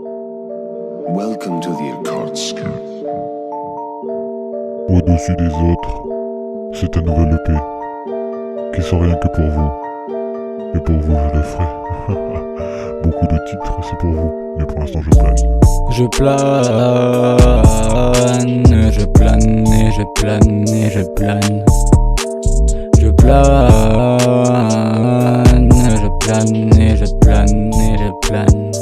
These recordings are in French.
Welcome to the Akatsuki. Au-dessus des autres, c'est un nouvel EP qui sort rien que pour vous. Et pour vous, je le ferai. Beaucoup de titres, c'est pour vous. Mais pour l'instant, je plane. Je plane, je plane et je plane et je plane. Je plane, je plane et je plane et je plane.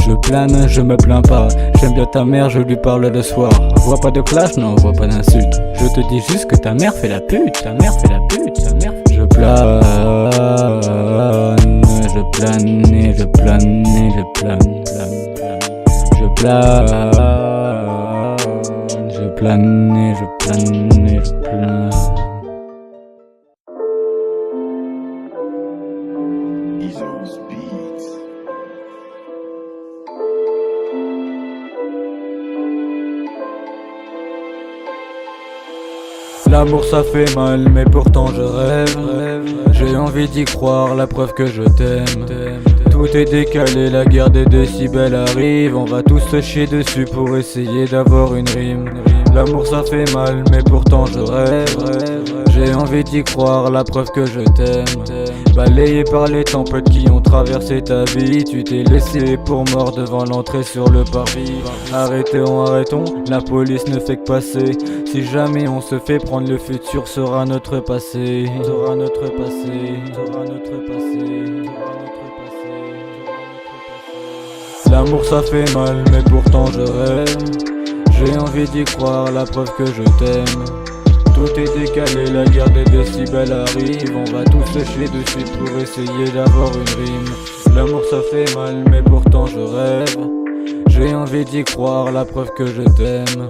Je plane, je me plains pas. J'aime bien ta mère, je lui parle le soir. Vois pas de clash, non, vois pas d'insulte. Je te dis juste que ta mère fait la pute. Ta mère fait la pute, ta mère. Je plane, je plane et je plane et je plane, plane, plane. Je plane, je plane et je plane et je plane. Izo's Beats. L'amour ça fait mal mais pourtant je rêve. J'ai envie d'y croire, la preuve que je t'aime. Tout est décalé, la guerre des décibels arrive. On va tous se chier dessus pour essayer d'avoir une rime. L'amour ça fait mal mais pourtant je rêve. J'ai envie d'y croire, la preuve que je t'aime. Balayé par les tempêtes qui ont traversé ta vie, tu t'es laissé pour mort devant l'entrée sur le parvis. Arrêtons, la police ne fait que passer. Si jamais on se fait prendre, le futur sera notre passé. Sera notre passé, sera notre passé, sera notre passé. L'amour ça fait mal mais pourtant je rêve. J'ai envie d'y croire, la preuve que je t'aime. Tout est décalé, la guerre des décibels arrive. On va tous se chier dessus pour essayer d'avoir une rime. L'amour ça fait mal mais pourtant je rêve. J'ai envie d'y croire, la preuve que je t'aime.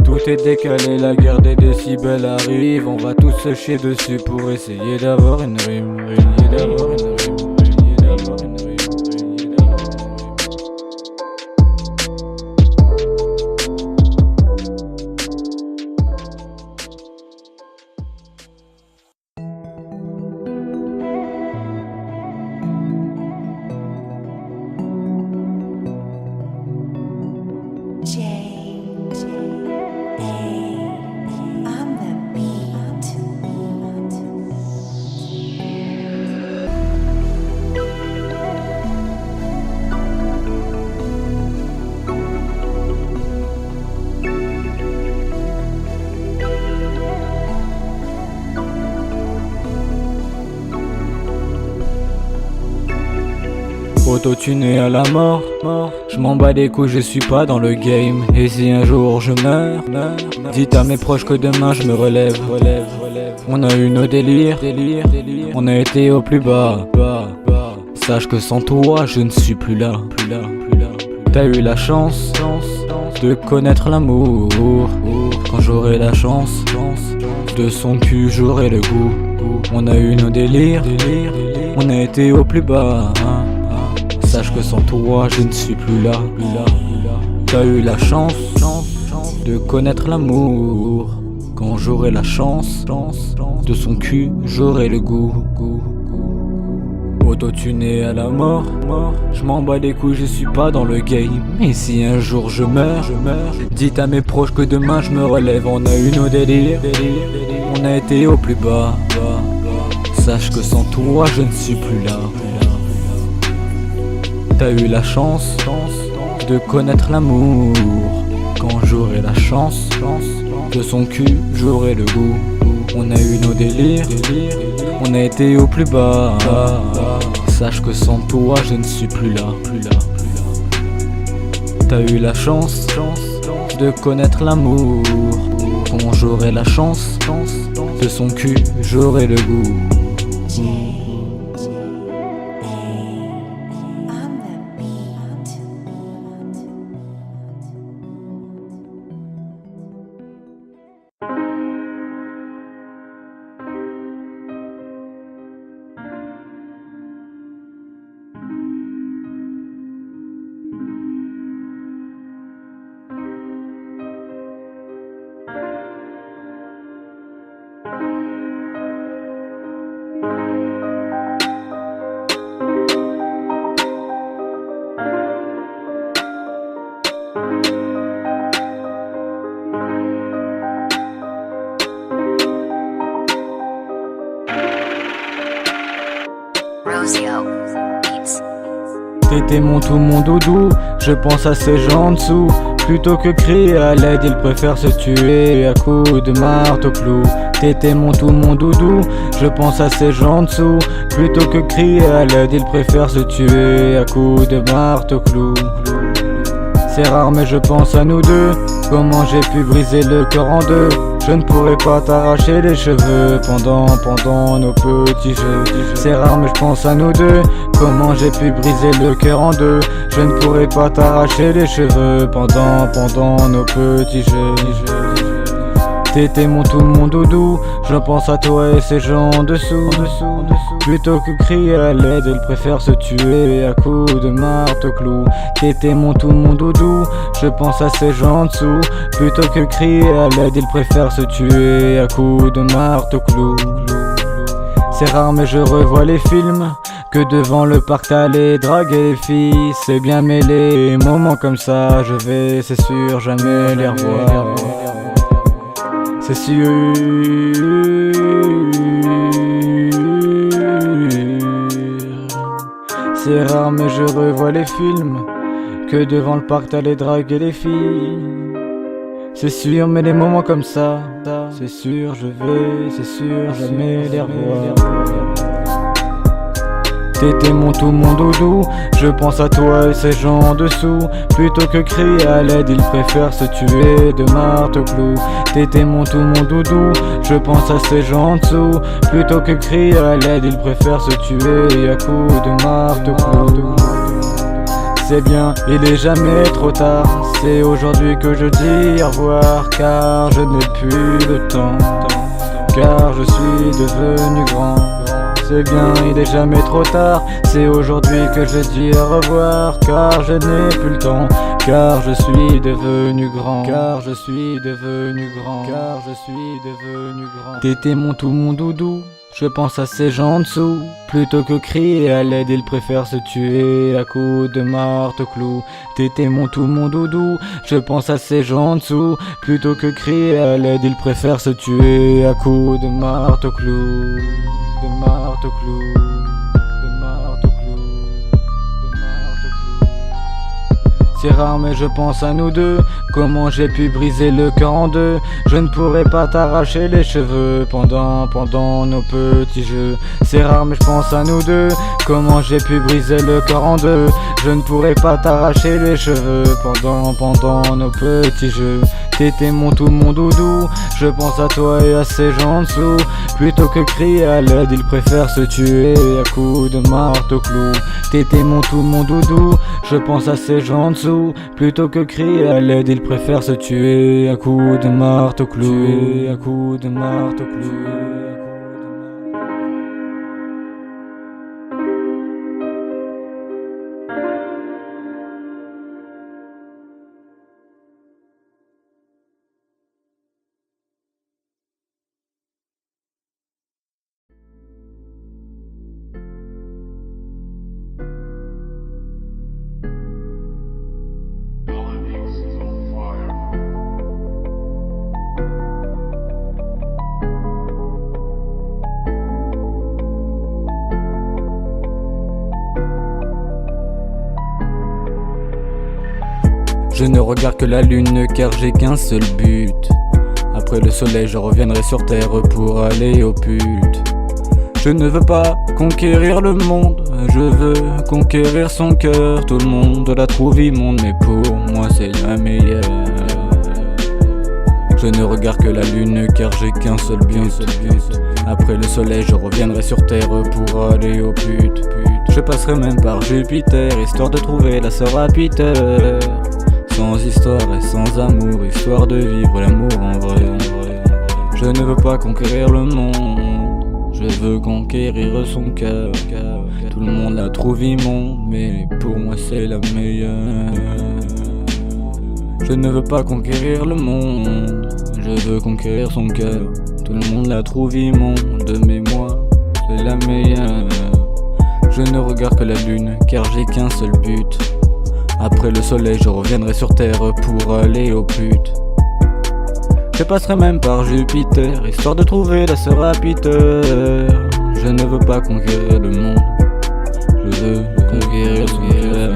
Tout est décalé, la guerre des décibels arrive. On va tous se chier dessus pour essayer d'avoir une rime. Essayer d'avoir une rime. Essayer d'avoir une rime. Essayer d'avoir une rime. I'm the beat. Auto-tuné à la mort, je m'en bats les couilles, je suis pas dans le game. Et si un jour je meurs, dites à mes proches que demain je me relève. On a eu nos délires, on a été au plus bas. Sache que sans toi je ne suis plus là. T'as eu la chance de connaître l'amour. Quand j'aurai la chance de son cul, j'aurai le goût. On a eu nos délires, on a été au plus bas. Sache que sans toi je ne suis plus là. T'as eu la chance de connaître l'amour. Quand j'aurai la chance de son cul, j'aurai le goût. Auto-tuné à la mort, je m'en bats les couilles, je suis pas dans le game. Et si un jour je meurs, dites à mes proches que demain je me relève. On a eu nos délires, on a été au plus bas. Sache que sans toi je ne suis plus là. T'as eu la chance de connaître l'amour. Quand j'aurai la chance de son cul, j'aurai le goût. On a eu nos délires, on a été au plus bas. Sache que sans toi je ne suis plus là. T'as eu la chance de connaître l'amour. Quand j'aurai la chance de son cul, j'aurai le goût. I'm the beat. T'étais mon tout, mon doudou, je pense à ces gens en dessous. Plutôt que crier à l'aide, ils préfèrent se tuer à coups de marteau-clou. T'étais mon tout, mon doudou, je pense à ces gens en dessous. Plutôt que crier à l'aide, ils préfèrent se tuer à coups de marteau-clou. C'est rare mais je pense à nous deux. Comment j'ai pu briser le cœur en deux. Je ne pourrais pas t'arracher les cheveux pendant nos petits jeux. C'est rare mais je pense à nous deux. Comment j'ai pu briser le cœur en deux. Je ne pourrais pas t'arracher les cheveux pendant nos petits jeux. T'étais mon tout, mon doudou, je pense à toi et ces gens en dessous. Plutôt que crier à l'aide, ils préfèrent se tuer à coups de marteau-clou. T'étais mon tout, mon doudou, je pense à ces gens en dessous. Plutôt que crier à l'aide, ils préfèrent se tuer à coups de marteau-clou. C'est rare mais je revois les films, que devant le parc t'allais draguer les filles. C'est bien mêlé, moments comme ça, je vais, c'est sûr, jamais les revoir. C'est sûr. C'est rare mais je revois les films, que devant le parc t'allais draguer les filles. C'est sûr mais les moments comme ça, c'est sûr je vais, c'est sûr jamais les revoir. T'étais mon tout, mon doudou, je pense à toi et ces gens en dessous. Plutôt que crier à l'aide, ils préfèrent se tuer de marteau-clou. T'étais mon tout, mon doudou, je pense à ces gens en dessous. Plutôt que crier à l'aide, ils préfèrent se tuer à coups de marteau-clou. C'est bien, il est jamais trop tard. C'est aujourd'hui que je dis au revoir, car je n'ai plus le temps, car je suis devenu grand. C'est bien, il est jamais trop tard. C'est aujourd'hui que je dis au revoir, car je n'ai plus le temps, car je suis devenu grand, car je suis devenu grand, car je suis devenu grand. T'étais mon tout, mon doudou, je pense à ces gens en dessous. Plutôt que crier à l'aide, ils préfèrent se tuer à coups de marteau-clou. T'étais mon tout, mon doudou, je pense à ces gens en dessous. Plutôt que crier à l'aide, ils préfèrent se tuer à coups de marteau-clou. De marteau-clou, de marteau-clou, de marteau-clou. C'est rare mais je pense à nous deux. Comment j'ai pu briser le cœur en deux. Je ne pourrais pas t'arracher les cheveux pendant nos petits jeux. C'est rare mais je pense à nous deux. Comment j'ai pu briser le cœur en deux. Je ne pourrais pas t'arracher les cheveux pendant nos petits jeux. T'étais mon tout, mon doudou, je pense à toi et à ces gens en dessous. Plutôt que crier à l'aide, ils préfèrent se tuer à coups de marteau-clou. T'étais mon tout, mon doudou, je pense à ces gens en dessous. Plutôt que crier à l'aide, ils préfèrent se tuer à coups de marteau-clou. À coups de marteau-clou. Je ne regarde que la lune car j'ai qu'un seul but. Après le soleil je reviendrai sur terre pour aller au pute. Je ne veux pas conquérir le monde, je veux conquérir son cœur. Tout le monde la trouve immonde mais pour moi c'est la meilleure. Je ne regarde que la lune car j'ai qu'un seul but. Après le soleil je reviendrai sur terre pour aller au pute. Je passerai même par Jupiter histoire de trouver la sœur à Peter. Sans histoire et sans amour, histoire de vivre l'amour en vrai. Je ne veux pas conquérir le monde, je veux conquérir son cœur. Tout le monde la trouve immonde, mais pour moi c'est la meilleure. Je ne veux pas conquérir le monde, je veux conquérir son cœur. Tout le monde la trouve immonde, mais moi c'est la meilleure. Je ne regarde que la lune, car j'ai qu'un seul but. Après le soleil je reviendrai sur terre pour aller au pute. Je passerai même par Jupiter histoire de trouver la sœur à Peter. Je ne veux pas conquérir le monde, je veux conquérir son cœur.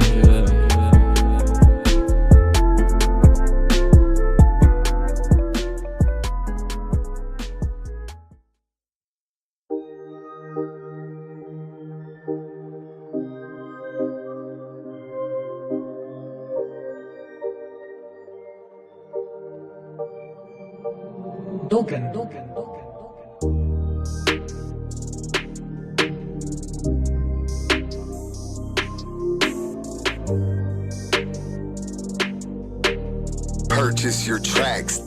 Purchase your tracks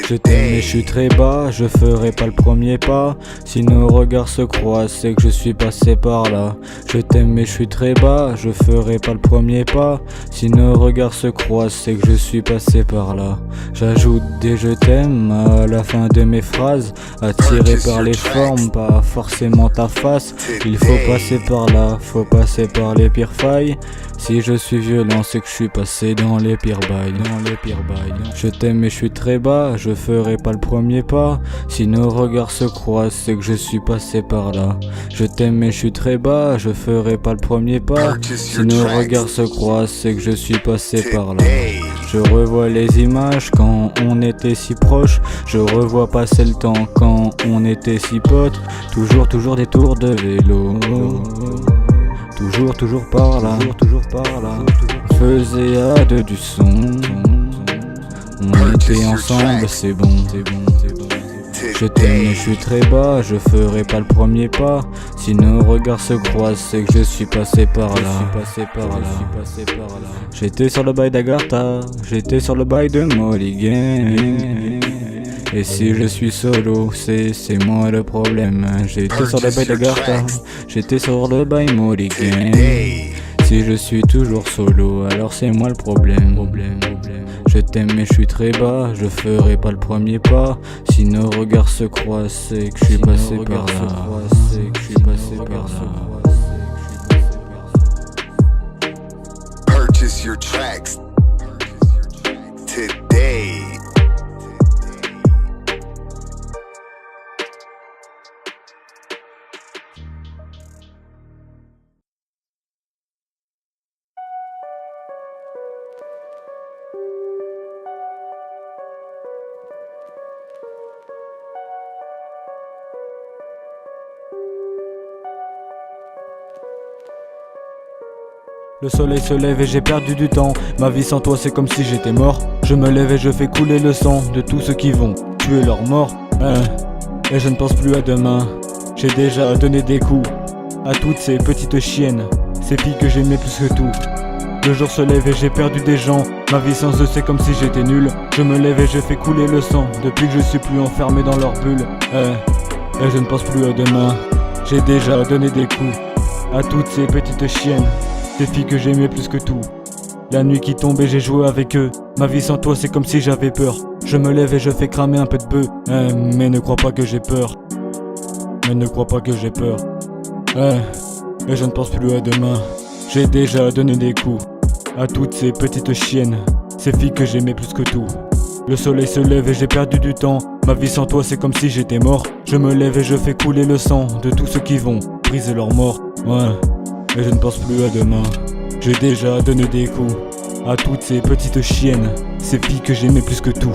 Je t'aime mais today. je suis très bas, je ferai pas le premier pas. Si nos regards se croisent, c'est que je suis passé par là. Je t'aime mais je suis très bas, je ferai pas le premier pas. Si nos regards se croisent, c'est que je suis passé par là. J'ajoute des je t'aime à la fin de mes phrases, attiré par les formes, pas forcément ta face. Il faut passer par là, faut passer par les pires failles. Si je suis violent, c'est que je suis passé dans les pires bails, Je t'aime mais je suis très bas, je ferai pas le premier pas. Si nos regards se croisent, c'est que je suis passé par là. Je t'aime mais je suis très bas, je ferai pas le premier pas. Si nos regards se croisent, c'est que je suis passé par là. Je revois les images quand on était si proches. Je revois passer le temps quand on était si potes. Toujours des tours de vélo. Toujours par là. On faisait à deux du son. On était ensemble, c'est bon. Je t'aime mais je suis très bas, je ferai pas le premier pas. Si nos regards se croisent, c'est que je suis passé par là. J'étais sur le bail d'Agartha, j'étais sur le bail de Mulligan. Et si je suis solo, c'est moi le problème. J'étais sur le bail d'Agartha, j'étais sur le bail Mulligan. Si je suis toujours solo, alors c'est moi le problème. Je t'aime mais je suis très bas, je ferai pas le premier pas. Si nos regards se croisent, c'est que je suis passé par là. Purchase your tracks today. Le soleil se lève et j'ai perdu du temps. Ma vie sans toi c'est comme si j'étais mort. Je me lève et je fais couler le sang de tous ceux qui vont tuer leur mort. Et je ne pense plus à demain. J'ai déjà donné des coups à toutes ces petites chiennes, ces filles que j'aimais plus que tout. Le jour se lève et j'ai perdu des gens. Ma vie sans eux c'est comme si j'étais nul. Je me lève et je fais couler le sang depuis que je suis plus enfermé dans leur bulle. Et je ne pense plus à demain. J'ai déjà donné des coups à toutes ces petites chiennes, ces filles que j'aimais plus que tout. La nuit qui tombait j'ai joué avec eux. Ma vie sans toi c'est comme si j'avais peur. Je me lève et je fais cramer un peu de bœuf. Mais ne crois pas que j'ai peur. Et je ne pense plus à demain. J'ai déjà donné des coups à toutes ces petites chiennes, ces filles que j'aimais plus que tout. Le soleil se lève et j'ai perdu du temps. Ma vie sans toi c'est comme si j'étais mort. Je me lève et je fais couler le sang de tous ceux qui vont briser leur mort. Et je ne pense plus à demain. J'ai déjà donné des coups à toutes ces petites chiennes, ces filles que j'aimais plus que tout.